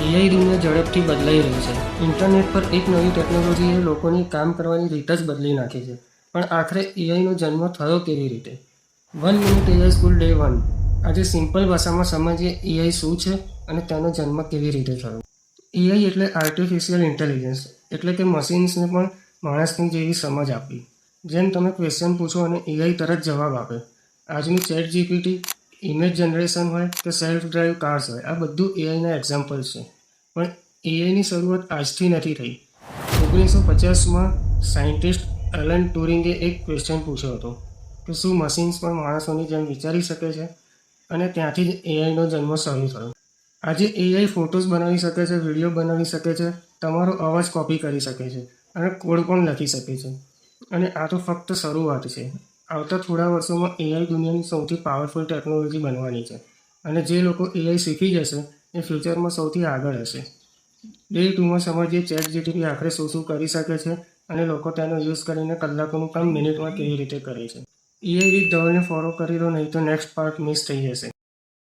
AI દુનિયા ઝડપથી બદલાઈ રહી છે. ઇન્ટરનેટ પર એક નવી ટેકનોલોજીએ લોકોની કામ કરવાની રીત જ બદલી નાખી છે. પણ આખરે એઆઈનો જન્મ થયો કેવી રીતે? 1 મિનિટ એઆઈ સ્કૂલ ડે 1. આજે સિમ્પલ ભાષામાં સમજીએ એઆઈ શું છે અને તેનો જન્મ કેવી રીતે થયો. એઆઈ એટલે આર્ટિફિશિયલ ઇન્ટેલિજન્સ, એટલે કે મશીન્સને પણ માણસની જેવી સમજ આપવી. જેમ તમે ક્વેશ્ચન પૂછો અને એઆઈ તરત જવાબ આપે. આજનું ચેટ જીપીટી, ઇમેજ જનરેશન હોય કે સેલ્ફ ડ્રાઈવ કાર્સ હોય, આ બધું એઆઈના એક્ઝામ્પલ્સ છે. પણ એઆઈની શરૂઆત આજથી નથી થઈ. 1950માં સાયન્ટિસ્ટ એલન ટ્યુરિંગે એક ક્વેશ્ચન પૂછ્યો હતો કે શું મશીન્સ પણ માણસોની જેમ વિચારી શકે છે? અને ત્યાંથી જ એઆઈનો જન્મ શરૂ થયો. આજે એઆઈ ફોટોઝ બનાવી શકે છે, વિડીયો બનાવી શકે છે, તમારો અવાજ કોપી કરી શકે છે અને કોડ પણ લખી શકે છે. અને આ તો ફક્ત શરૂઆત છે. આવતા થોડા વર્ષોમાં એઆઈ દુનિયાની સૌથી પાવરફુલ ટેકનોલોજી બનવાની છે. અને જે લોકો એઆઈ શીખી જશે એ ફ્યુચરમાં સૌથી આગળ હશે. ડે 2માં સમજીએ ચેટ જીપીટી આખરે શું શું કરી શકે છે અને લોકો તેનો યુઝ કરીને કલાકોનું કામ મિનિટમાં કેવી રીતે કરે છે. એઆઈ વિથ ધવલને ફોલો કરી દો, નહીં તો નેક્સ્ટ પાર્ટ મિસ થઈ જશે.